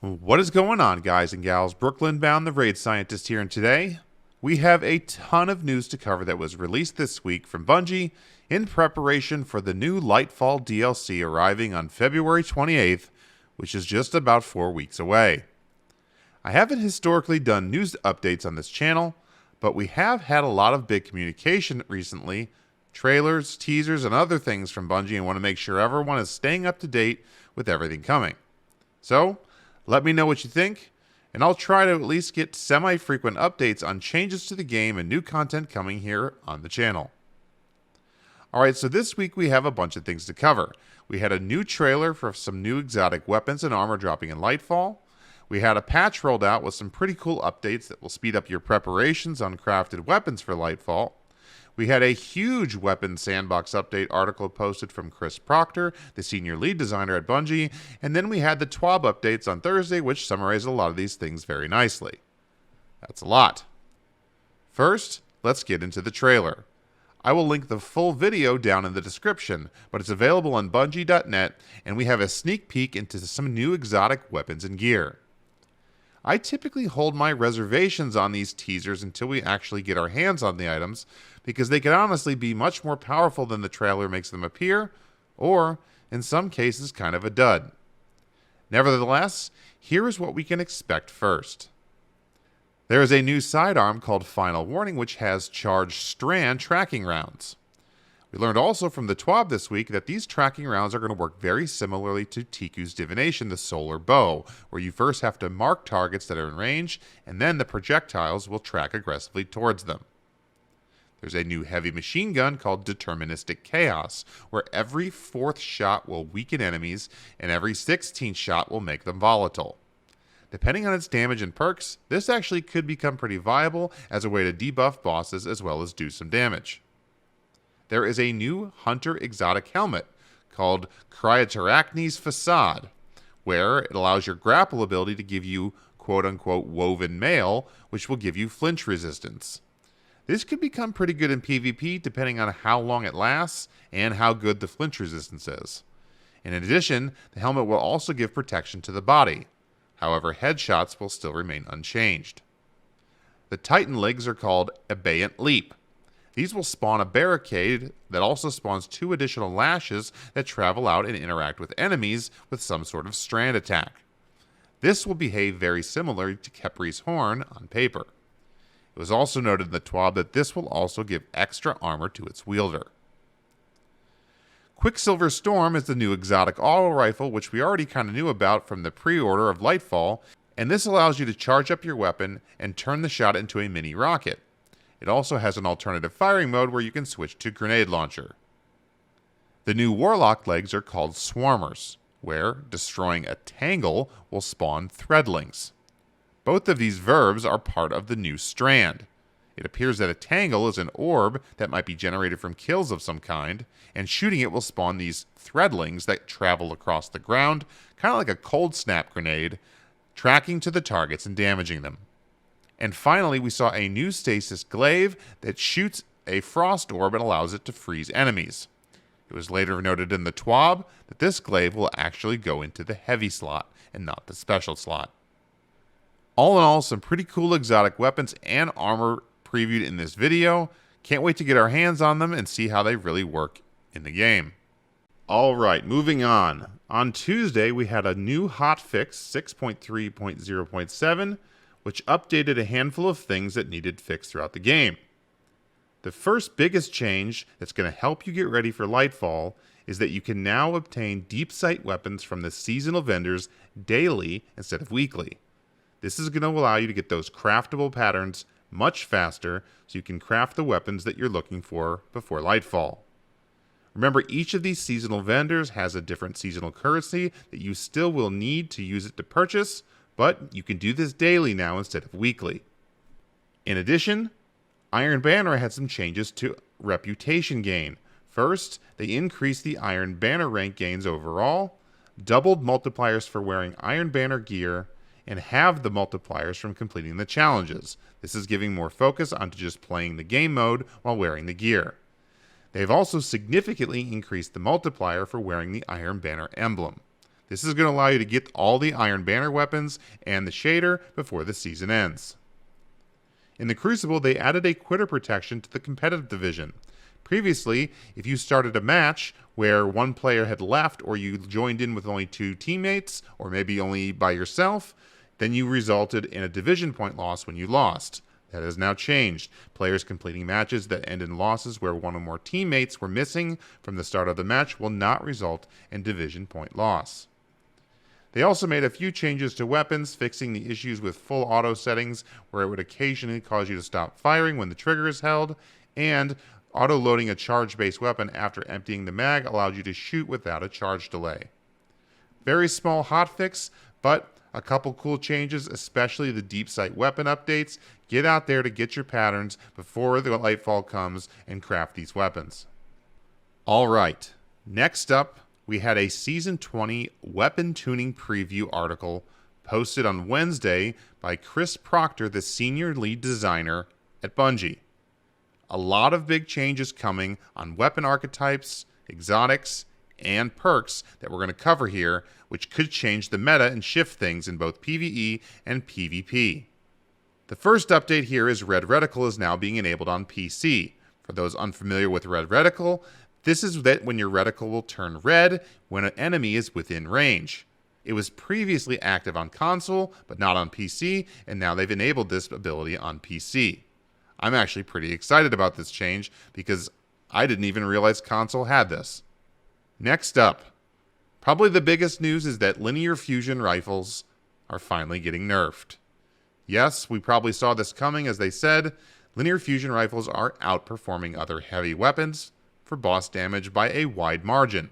What is going on, guys and gals? Brooklyn bound the Raid Scientist here, and today we have a ton of news to cover that was released this week from Bungie in preparation for the new Lightfall DLC arriving on February 28th, which is just about 4 weeks away. I haven't historically done news updates on this channel, but we have had a lot of big communication recently, trailers, teasers, and other things from Bungie, and want to make sure everyone is staying up to date with everything coming. So, let me know what you think, and I'll try to at least get semi-frequent updates on changes to the game and new content coming here on the channel. Alright, so this week we have a bunch of things to cover. We had a new trailer for some new exotic weapons and armor dropping in Lightfall. We had a patch rolled out with some pretty cool updates that will speed up your preparations on crafted weapons for Lightfall. We had a huge weapon sandbox update article posted from Chris Proctor, the senior lead designer at Bungie, and then we had the TWAB updates on Thursday, which summarized a lot of these things very nicely. That's a lot. First, let's get into the trailer. I will link the full video down in the description, but it's available on Bungie.net, and we have a sneak peek into some new exotic weapons and gear. I typically hold my reservations on these teasers until we actually get our hands on the items, because they can honestly be much more powerful than the trailer makes them appear, or, in some cases, kind of a dud. Nevertheless, here is what we can expect first. There is a new sidearm called Final Warning, which has charged strand tracking rounds. We learned also from the TWAB this week that these tracking rounds are going to work very similarly to Tiku's divination, the solar bow, where you first have to mark targets that are in range, and then the projectiles will track aggressively towards them. There's a new heavy machine gun called Deterministic Chaos, where every 4th shot will weaken enemies, and every 16th shot will make them volatile. Depending on its damage and perks, this actually could become pretty viable as a way to debuff bosses as well as do some damage. There is a new Hunter exotic helmet called Cryoterachnes Facade, where it allows your grapple ability to give you quote-unquote woven mail, which will give you flinch resistance. This could become pretty good in PvP depending on how long it lasts and how good the flinch resistance is. In addition, the helmet will also give protection to the body. However, headshots will still remain unchanged. The Titan legs are called Abeyant Leap. These will spawn a barricade that also spawns 2 additional lashes that travel out and interact with enemies with some sort of strand attack. This will behave very similar to Kepri's Horn on paper. It was also noted in the TWAB that this will also give extra armor to its wielder. Quicksilver Storm is the new exotic auto rifle, which we already kind of knew about from the pre-order of Lightfall, and this allows you to charge up your weapon and turn the shot into a mini rocket. It also has an alternative firing mode where you can switch to grenade launcher. The new Warlock legs are called Swarmers, where destroying a tangle will spawn threadlings. Both of these verbs are part of the new strand. It appears that a tangle is an orb that might be generated from kills of some kind, and shooting it will spawn these threadlings that travel across the ground, kind of like a cold snap grenade, tracking to the targets and damaging them. And finally, we saw a new stasis glaive that shoots a frost orb and allows it to freeze enemies. It was later noted in the TWAB that this glaive will actually go into the heavy slot and not the special slot. All in all, some pretty cool exotic weapons and armor previewed in this video. Can't wait to get our hands on them and see how they really work in the game. Alright, moving on. On Tuesday, we had a new hotfix, 6.3.0.7, which updated a handful of things that needed fixed throughout the game. The first biggest change that's going to help you get ready for Lightfall is that you can now obtain Deepsight Weapons from the seasonal vendors daily instead of weekly. This is going to allow you to get those craftable patterns much faster so you can craft the weapons that you're looking for before Lightfall. Remember, each of these seasonal vendors has a different seasonal currency that you still will need to use it to purchase, but you can do this daily now instead of weekly. In addition, Iron Banner had some changes to reputation gain. First, they increased the Iron Banner rank gains overall, doubled multipliers for wearing Iron Banner gear, and halved the multipliers from completing the challenges. This is giving more focus onto just playing the game mode while wearing the gear. They've also significantly increased the multiplier for wearing the Iron Banner emblem. This is going to allow you to get all the Iron Banner weapons and the shader before the season ends. In the Crucible, they added a quitter protection to the competitive division. Previously, if you started a match where one player had left or you joined in with only 2 teammates, or maybe only by yourself, then you resulted in a division point loss when you lost. That has now changed. Players completing matches that end in losses where one or more teammates were missing from the start of the match will not result in division point loss. They also made a few changes to weapons, fixing the issues with full auto settings where it would occasionally cause you to stop firing when the trigger is held, and auto-loading a charge-based weapon after emptying the mag allowed you to shoot without a charge delay. Very small hotfix, but a couple cool changes, especially the Deepsight Weapon updates. Get out there to get your patterns before the Lightfall comes and craft these weapons. Alright, next up, we had a Season 20 weapon tuning preview article posted on Wednesday by Chris Proctor, the senior lead designer at Bungie. A lot of big changes coming on weapon archetypes, exotics, and perks that we're going to cover here, which could change the meta and shift things in both PvE and PvP. The first update here is Red Reticle is now being enabled on PC. For those unfamiliar with Red Reticle, this is that when your reticle will turn red when an enemy is within range. It was previously active on console, but not on PC, and now they've enabled this ability on PC. I'm actually pretty excited about this change because I didn't even realize console had this. Next up, probably the biggest news is that linear fusion rifles are finally getting nerfed. Yes, we probably saw this coming. As they said, linear fusion rifles are outperforming other heavy weapons for boss damage by a wide margin.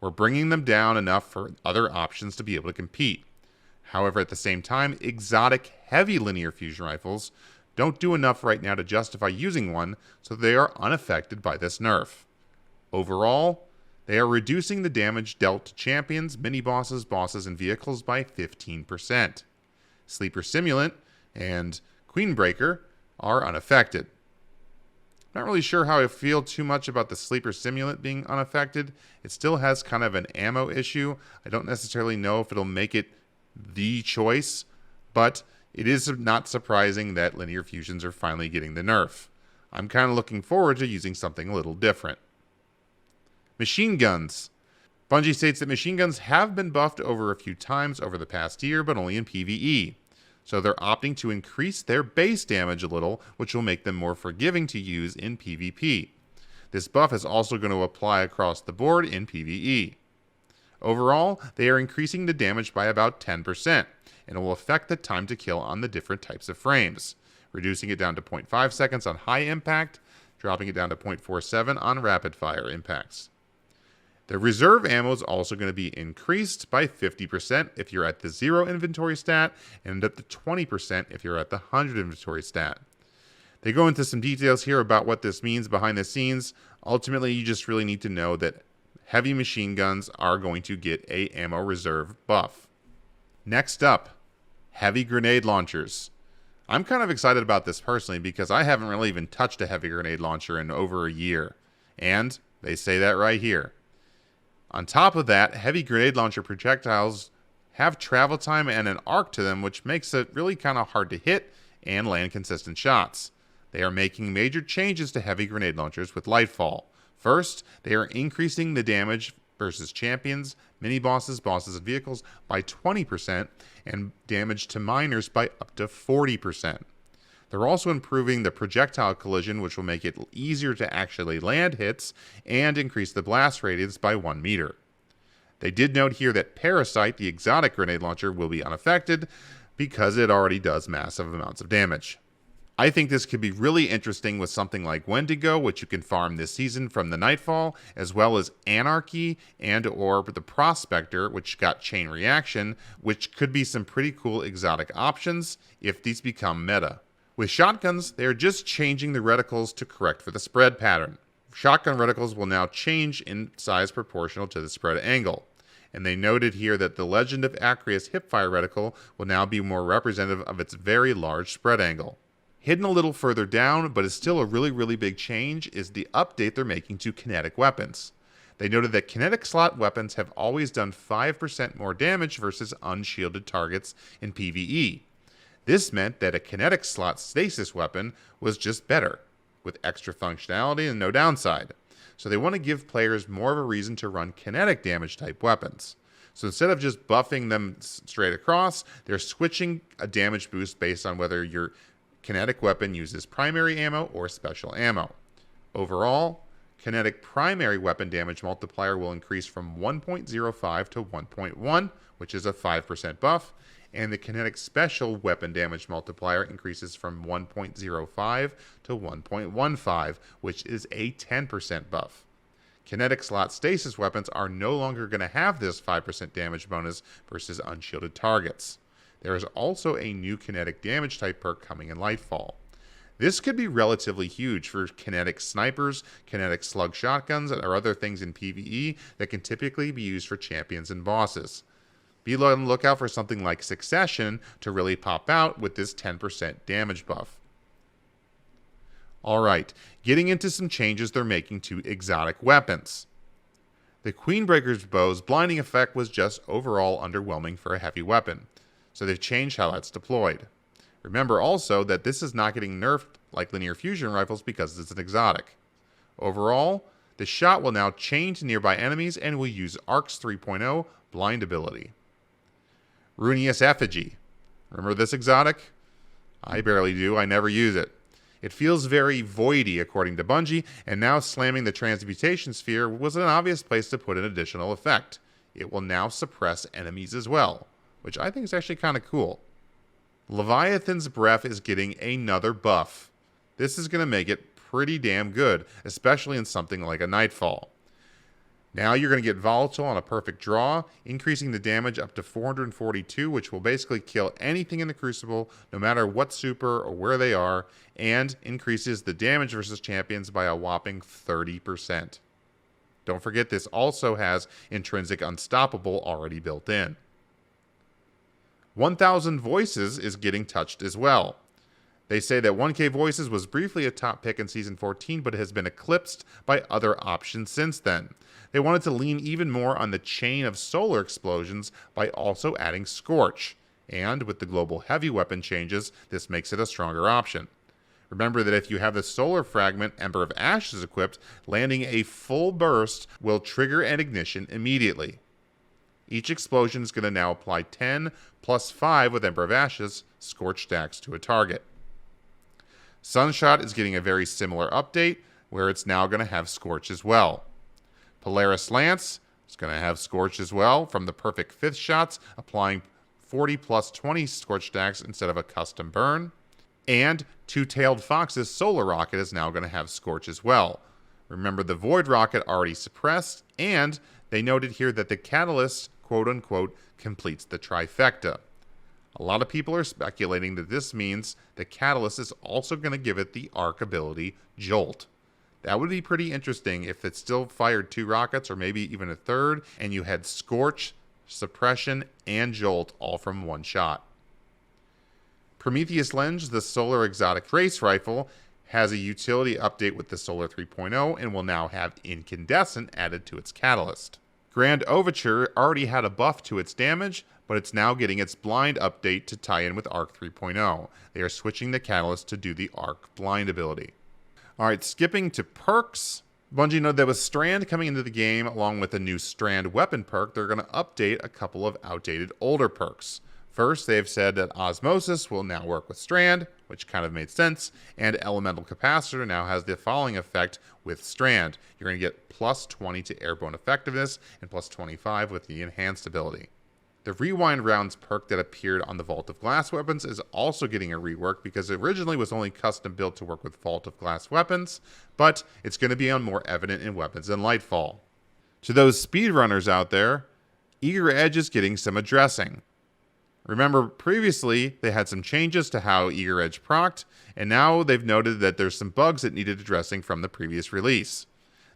We're bringing them down enough for other options to be able to compete. However, at the same time, exotic heavy linear fusion rifles don't do enough right now to justify using one, so they are unaffected by this nerf. Overall, they are reducing the damage dealt to champions, mini-bosses, bosses, and vehicles by 15%. Sleeper Simulant and Queenbreaker are unaffected. Not really sure how I feel too much about the Sleeper Simulant being unaffected. It still has kind of an ammo issue. I don't necessarily know if it'll make it the choice, but it is not surprising that linear fusions are finally getting the nerf. I'm kind of looking forward to using something a little different. Machine guns. Bungie states that machine guns have been buffed over a few times over the past year, but only in PvE. So they're opting to increase their base damage a little, which will make them more forgiving to use in PvP. This buff is also going to apply across the board in PvE. Overall, they are increasing the damage by about 10%, and it will affect the time to kill on the different types of frames, reducing it down to 0.5 seconds on high impact, dropping it down to 0.47 on rapid fire impacts. The reserve ammo is also going to be increased by 50% if you're at the 0 inventory stat, and up to 20% if you're at the 100 inventory stat. They go into some details here about what this means behind the scenes. Ultimately, you just really need to know that heavy machine guns are going to get a ammo reserve buff. Next up, heavy grenade launchers. I'm kind of excited about this personally because I haven't really even touched a heavy grenade launcher in over a year. And they say that right here. On top of that, heavy grenade launcher projectiles have travel time and an arc to them, which makes it really kind of hard to hit and land consistent shots. They are making major changes to heavy grenade launchers with Lightfall. First, they are increasing the damage versus champions, mini-bosses, bosses, and vehicles by 20%, and damage to miners by up to 40%. They're also improving the projectile collision, which will make it easier to actually land hits, and increase the blast radius by 1 meter. They did note here that Parasite, the exotic grenade launcher, will be unaffected because it already does massive amounts of damage. I think this could be really interesting with something like Wendigo, which you can farm this season from the Nightfall, as well as Anarchy and or the Prospector, which got Chain Reaction, which could be some pretty cool exotic options if these become meta. With shotguns, they are just changing the reticles to correct for the spread pattern. Shotgun reticles will now change in size proportional to the spread angle. And they noted here that the Legend of Acreus hipfire reticle will now be more representative of its very large spread angle. Hidden a little further down, but is still a really big change, is the update they're making to kinetic weapons. They noted that kinetic slot weapons have always done 5% more damage versus unshielded targets in PvE. This meant that a kinetic slot stasis weapon was just better, with extra functionality and no downside. So they want to give players more of a reason to run kinetic damage type weapons. So instead of just buffing them straight across, they're switching a damage boost based on whether your kinetic weapon uses primary ammo or special ammo. Overall, kinetic primary weapon damage multiplier will increase from 1.05 to 1.1, which is a 5% buff, and the kinetic special weapon damage multiplier increases from 1.05 to 1.15, which is a 10% buff. Kinetic slot stasis weapons are no longer going to have this 5% damage bonus versus unshielded targets. There is also a new kinetic damage type perk coming in Lightfall. This could be relatively huge for kinetic snipers, kinetic slug shotguns, or other things in PvE that can typically be used for champions and bosses. Be on the lookout for something like Succession to really pop out with this 10% damage buff. Alright, getting into some changes they're making to exotic weapons. The Queenbreaker's bow's blinding effect was just overall underwhelming for a heavy weapon, so they've changed how that's deployed. Remember also that this is not getting nerfed like linear fusion rifles because it's an exotic. Overall, the shot will now chain to nearby enemies and will use Arc's 3.0 blind ability. Runeous Effigy. Remember this exotic? I barely do, I never use it. It feels very voidy according to Bungie, and now slamming the transmutation sphere was an obvious place to put an additional effect. It will now suppress enemies as well, which I think is actually kind of cool. Leviathan's Breath is getting another buff. This is going to make it pretty damn good, especially in something like a Nightfall. Now you're going to get Volatile on a perfect draw, increasing the damage up to 442, which will basically kill anything in the Crucible, no matter what super or where they are, and increases the damage versus champions by a whopping 30%. Don't forget this also has intrinsic Unstoppable already built in. 1000 Voices is getting touched as well. They say that 1K Voices was briefly a top pick in Season 14, but has been eclipsed by other options since then. They wanted to lean even more on the chain of solar explosions by also adding Scorch, and with the global heavy weapon changes, this makes it a stronger option. Remember that if you have the solar fragment Ember of Ashes equipped, landing a full burst will trigger an ignition immediately. Each explosion is going to now apply 10 plus 5 with Ember of Ashes Scorch stacks to a target. Sunshot is getting a very similar update, where it's now going to have Scorch as well. Polaris Lance is going to have Scorch as well, from the perfect 5th shots, applying 40 plus 20 Scorch stacks instead of a custom burn. And Two-Tailed Fox's Solar Rocket is now going to have Scorch as well. Remember, the Void Rocket already suppressed, and they noted here that the Catalyst, quote-unquote, completes the trifecta. A lot of people are speculating that this means the Catalyst is also going to give it the arc ability Jolt. That would be pretty interesting if it still fired 2 rockets or maybe even a third, and you had Scorch, Suppression, and Jolt all from one shot. Prometheus Lens, the Solar Exotic Trace Rifle, has a utility update with the Solar 3.0 and will now have Incandescent added to its Catalyst. Grand Overture already had a buff to its damage, but it's now getting its blind update to tie in with Arc 3.0. They are switching the Catalyst to do the Arc blind ability. Alright, skipping to perks. Bungie noted that with Strand coming into the game, along with a new Strand weapon perk, they're going to update a couple of outdated older perks. First, they've said that Osmosis will now work with Strand, which kind of made sense, and Elemental Capacitor now has the following effect with Strand. You're going to get plus 20 to airborne effectiveness and plus 25 with the enhanced ability. The Rewind Rounds perk that appeared on the Vault of Glass weapons is also getting a rework because it originally was only custom built to work with Vault of Glass weapons, but it's going to be more evident in weapons in Lightfall. To those speedrunners out there, Eager Edge is getting some addressing. Remember, previously, they had some changes to how Eager Edge procced, and now they've noted that there's some bugs that needed addressing from the previous release.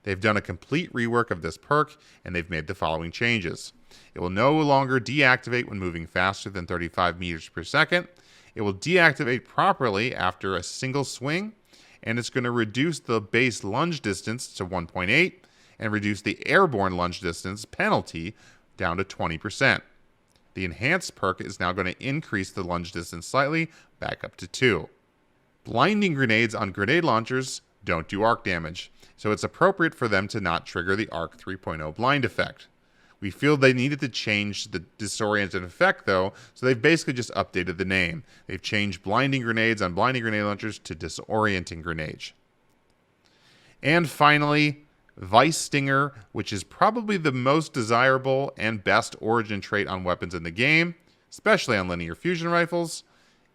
They've done a complete rework of this perk, and they've made the following changes. It will no longer deactivate when moving faster than 35 meters per second. It will deactivate properly after a single swing, and it's going to reduce the base lunge distance to 1.8, and reduce the airborne lunge distance penalty down to 20%. The enhanced perk is now going to increase the lunge distance slightly, back up to 2. Blinding grenades on grenade launchers don't do arc damage, so it's appropriate for them to not trigger the Arc 3.0 blind effect. We feel they needed to change the disoriented effect, though, so they've basically just updated the name. They've changed blinding grenades on blinding grenade launchers to disorienting grenades. And finally, Vice Stinger, which is probably the most desirable and best origin trait on weapons in the game, especially on linear fusion rifles,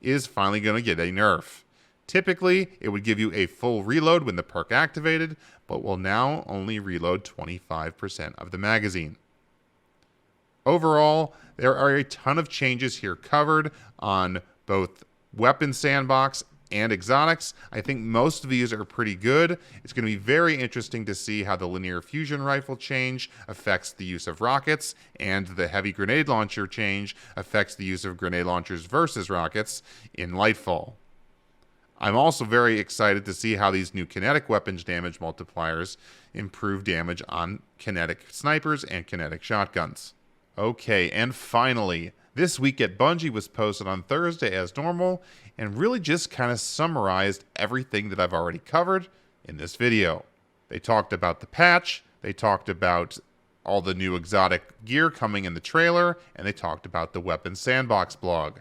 is finally going to get a nerf. Typically, it would give you a full reload when the perk activated, but will now only reload 25% of the magazine. Overall, there are a ton of changes here covered on both Weapon Sandbox and Exotics. I think most of these are pretty good. It's going to be very interesting to see how the linear fusion rifle change affects the use of rockets, and the heavy grenade launcher change affects the use of grenade launchers versus rockets in Lightfall. I'm also very excited to see how these new kinetic weapons damage multipliers improve damage on kinetic snipers and kinetic shotguns. Okay, and finally, this week at Bungie was posted on Thursday as normal, and really just kind of summarized everything that I've already covered in this video. They talked about the patch, they talked about all the new exotic gear coming in the trailer, and they talked about the Weapons Sandbox blog.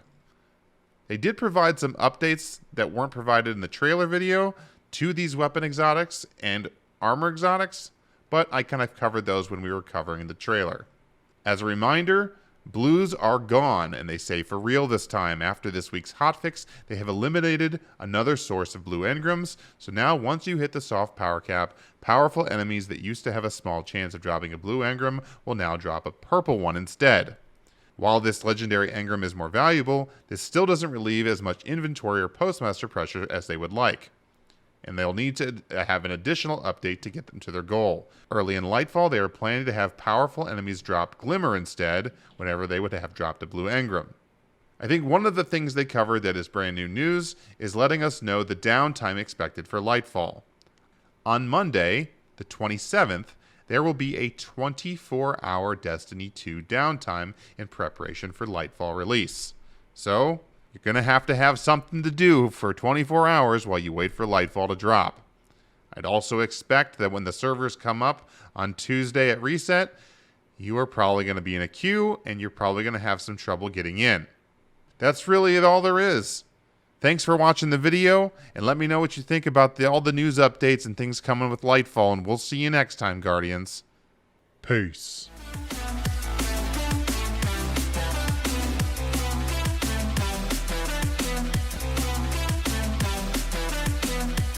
They did provide some updates that weren't provided in the trailer video to these weapon exotics and armor exotics, but I kind of covered those when we were covering the trailer. As a reminder, blues are gone, and they say for real this time. After this week's hotfix, they have eliminated another source of blue engrams, so now once you hit the soft power cap, powerful enemies that used to have a small chance of dropping a blue engram will now drop a purple one instead. While this legendary engram is more valuable, this still doesn't relieve as much inventory or postmaster pressure as they would like, and they'll need to have an additional update to get them to their goal. Early in Lightfall, they are planning to have powerful enemies drop Glimmer instead, whenever they would have dropped a blue engram. I think one of the things they covered that is brand new news is letting us know the downtime expected for Lightfall. On Monday, the 27th, there will be a 24-hour Destiny 2 downtime in preparation for Lightfall release. So, you're going to have something to do for 24 hours while you wait for Lightfall to drop. I'd also expect that when the servers come up on Tuesday at reset, you are probably going to be in a queue, and you're probably going to have some trouble getting in. That's really all there is. Thanks for watching the video, and let me know what you think about all the news updates and things coming with Lightfall, and we'll see you next time, Guardians. Peace.